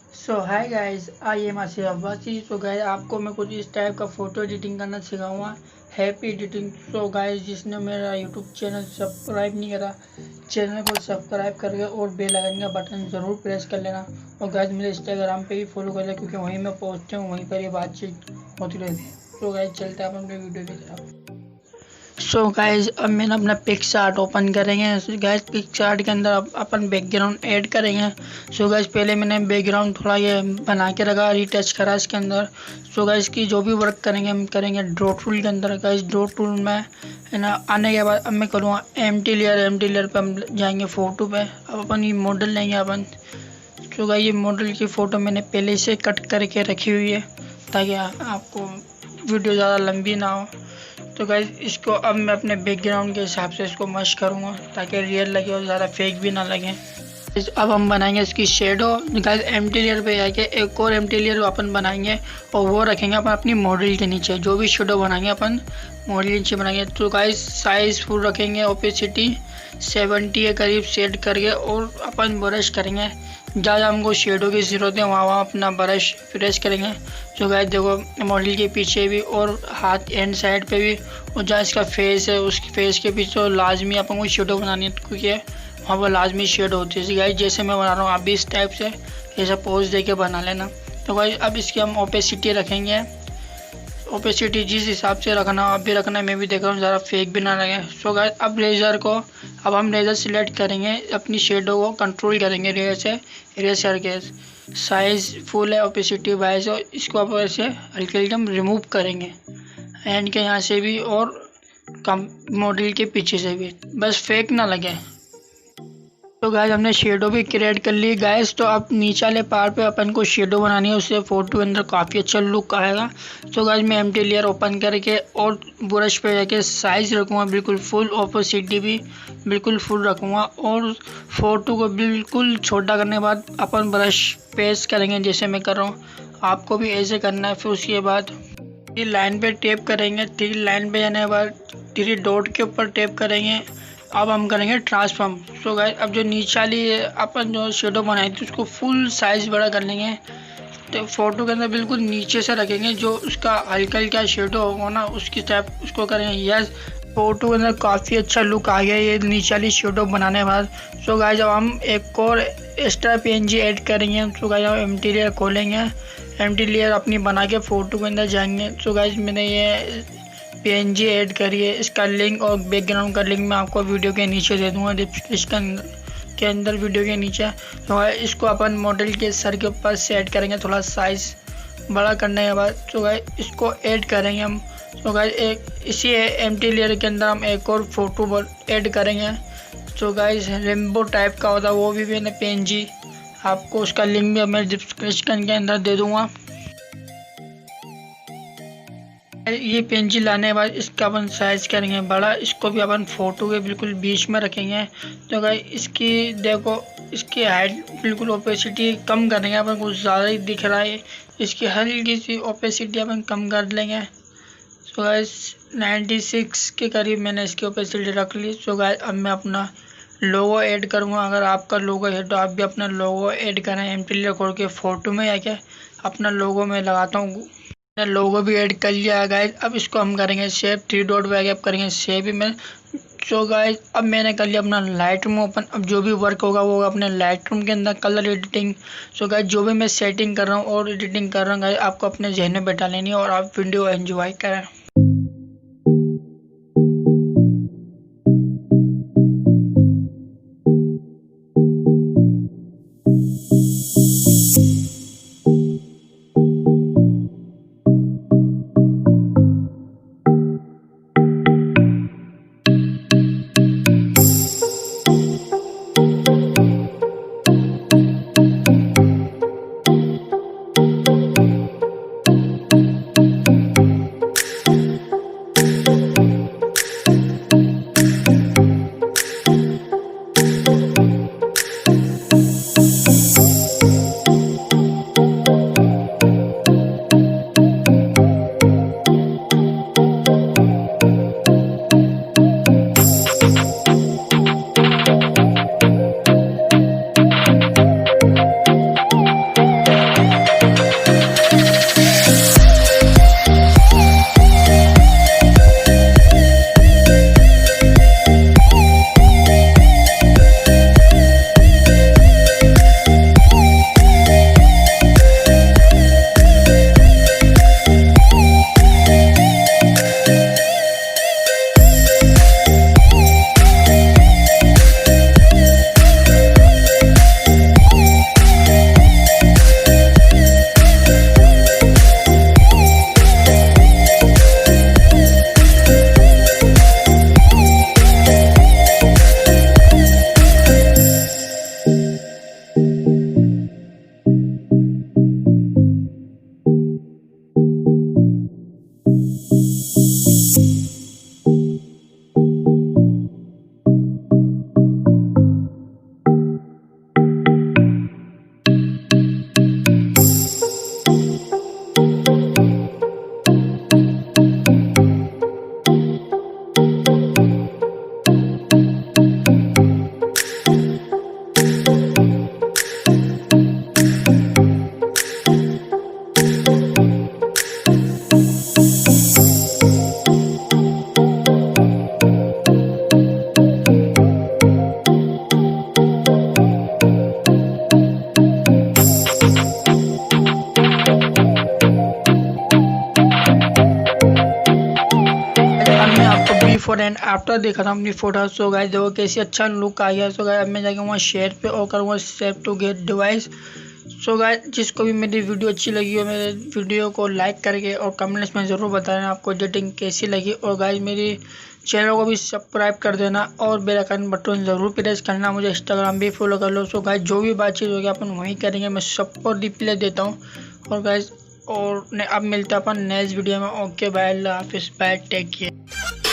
So hi guys, I am Asif Abbasi. So guys, आपको मैं कुछ इस टाइप का फ़ोटो एडिटिंग करना सिखाऊंगा, हैप्पी एडिटिंग। सो गाइस, जिसने मेरा यूट्यूब चैनल सब्सक्राइब नहीं करा, चैनल को सब्सक्राइब करके और बेल आइकन का बटन ज़रूर प्रेस कर लेना। और गाइस, मेरे इंस्टाग्राम पे भी फॉलो कर लेना, क्योंकि वहीं मैं पोस्ट हूँ, वहीं पर ये बातचीत होती रहती है। तो गाइस, चलते हैं अपने वीडियो की तरफ। सो गाइज, अब मैंने अपना पिक्सआर्ट ओपन करेंगे। गाइज, पिक्सआर्ट के अंदर अपन बैकग्राउंड ऐड करेंगे। सो गाइज, पहले मैंने बैकग्राउंड थोड़ा ये बना के रखा, रिटच करा इसके अंदर। सो गाइज, की जो भी वर्क करेंगे हम करेंगे ड्रॉ टूल के अंदर। गाइज, ड्रॉ टूल में है ना, आने के बाद अब मैं करूँगा एम्प्टी लेयर पे हम जाएंगे फ़ोटो पे। अब अपन ये मॉडल लेंगे अपन। सो गाइज, ये मॉडल की फ़ोटो मैंने पहले से कट करके रखी हुई है, ताकि आपको वीडियो ज़्यादा लंबी ना हो। तो गाइज, इसको अब मैं अपने बैकग्राउंड के हिसाब से इसको मश करूँगा, ताकि रियल लगे और ज़्यादा फेक भी ना लगे। अब हम बनाएंगे इसकी शेडो। गाइज, एम्प्टी लेयर पे जाके एक और एम्प्टी लेयर अपन बनाएंगे, और वो रखेंगे अपन अपनी मॉडल के नीचे। जो भी शेडो बनाएंगे अपन मॉडल के नीचे बनाएंगे। तो गाइज, साइज फुल रखेंगे, ओपेसिटी 70 के करीब सेट करके, और अपन ब्रश करेंगे। जहाँ हमको शेडो की ज़रूरत है वहाँ अपना ब्रश प्रेस करेंगे। जो गाइस, देखो मॉडल के पीछे भी और हाथ एंड साइड पे भी, और जहाँ इसका फेस है उसके फेस के पीछे तो लाजमी अपन को शेडो बनानी है, क्योंकि वहाँ पर लाजमी शेड होती है। गाइस, जैसे मैं बना रहा हूँ आप भी इस टाइप से ऐसा पोज दे के बना लेना। तो गाइस, अब इसकी हम ओपेसिटी रखेंगे। ओपेसिटी जिस हिसाब से रखना आप भी रखना, मैं भी देख रहा हूँ ज़रा फेक भी ना लगे। सो गाइस, अब हम लेज़र सिलेक्ट करेंगे, अपनी शेडो को कंट्रोल करेंगे लेज़र से, इरेज करके। साइज़ फुल है, ओपेसिटी 22 है। इसको अब ऐसे हल्के हल्के हम रिमूव करेंगे, एंड के यहाँ से भी और कम मॉडल के पीछे से भी, बस फेक ना लगे। तो गाइस, हमने शेडो भी क्रिएट कर ली गाइस। तो अब नीचे वाले पार्ट पे अपन को शेडो बनानी है, उससे फोटो के अंदर काफ़ी अच्छा लुक आएगा। तो गाइस, मैं एम्प्टी लेयर ओपन करके और ब्रश पे जाके साइज़ रखूँगा बिल्कुल फुल, ओपेसिटी भी बिल्कुल फुल रखूँगा, और फोटो को बिल्कुल छोटा करने के बाद अपन ब्रश पेस्ट करेंगे, जैसे मैं कर रहा हूँ। आपको भी ऐसे करना है। फिर उसके बाद लाइन पे टैप करेंगे, 3 लाइन पे जाने के बाद 3 डॉट के ऊपर टैप करेंगे। अब हम करेंगे ट्रांसफॉर्म। सो गाइस, अब जो नीचे वाली अपन जो शेडो बनाई थी उसको फुल साइज बड़ा कर लेंगे। तो फोटो के अंदर बिल्कुल नीचे से रखेंगे, जो उसका हल्का हल्का शेडो होगा ना उसकी टाइप उसको करेंगे। यस, फोटो के अंदर काफ़ी अच्छा लुक आ गया ये नीचे वाली शेडो बनाने के बाद। सो गाइस, अब हम एक और एक्स्ट्रा पीएनजी ऐड करेंगे। सो गाइस, हम एम्प्टी लेयर खोलेंगे, एम्प्टी लेयर अपनी बना के फ़ोटो के अंदर जाएंगे। सो गाइस, मैंने ये पीएनजी ऐड करिए। इसका लिंक और बैकग्राउंड का लिंक मैं आपको वीडियो के नीचे दे दूंगा, डिस्क्रिप्शन के अंदर वीडियो के नीचे। तो इसको अपन मॉडल के सर के ऊपर सेट करेंगे, थोड़ा साइज़ बड़ा करने के बाद। तो गाइस, इसको ऐड करेंगे हम। तो गाइस, एक इसी एम्प्टी लेयर के अंदर हम एक और फोटो ऐड करेंगे। तो गाइस, रेनबो टाइप का होता है, वो भी मैंने पीएनजी, आपको उसका लिंक भी मैं डिस्क्रिप्शन के अंदर दे दूँगा। ये पेंसिल लाने के बाद इसका अपन साइज करेंगे बड़ा, इसको भी अपन फोटो के बिल्कुल बीच में रखेंगे। तो गाइस, इसकी देखो, इसकी हाइट बिल्कुल ओपेसिटी कम करेंगे अपन, कुछ ज़्यादा ही दिख रहा है। इसकी हल्की सी ओपेसिटी अपन कम कर लेंगे। सो गाइस, 96 के करीब मैंने इसकी ओपेसिटी रख ली। सो गाइस, अब मैं अपना लोगो ऐड करूँगा। अगर आपका लोगो है तो आप भी अपना लोगो ऐड करें। एम्प्टी लेयर खोल के फ़ोटो में आके अपना लोगो में लगाता हूँ, लोगो भी ऐड कर लिया है गाइस। अब इसको हम करेंगे सेव, 3 डॉट पे आके अब करेंगे सेव में। सो गाइस, अब मैंने कर लिया अपना लाइट रूम ओपन। अब जो भी वर्क होगा वो होगा अपने लाइट रूम के अंदर, कलर एडिटिंग। सो गाइस, जो भी मैं सेटिंग कर रहा हूँ और एडिटिंग कर रहा हूँ गाइस, आपको अपने जहन में बैठा लेनी है, और आप वीडियो एंजॉय करें। बिफोर एंड आफ्टर देखा था अपनी फोटो। सो गाइस देखो कैसी अच्छा लुक आ गया। सो गाइस अब मैं जाके वहाँ शेयर पे और करूँगा save to get device. So guys जिसको भी मेरी वीडियो अच्छी लगी हो मेरे वीडियो को लाइक करके और कमेंट्स में ज़रूर बताना आपको एडिटिंग कैसी लगी। और गाइस मेरी चैनल को भी सब्सक्राइब कर देना और बेल आइकन बटन ज़रूर प्रेस करना। मुझे इंस्टाग्राम भी फॉलो कर लो। सो गाइस जो भी बातचीत होगी अपन वहीं करेंगे, मैं सबको रिप्लाई देता हूँ। और गाइस अब मिलते हैं अपन नेक्स्ट वीडियो में। ओके बाय, अल्लाह हाफिज़, बाय, टेक केयर।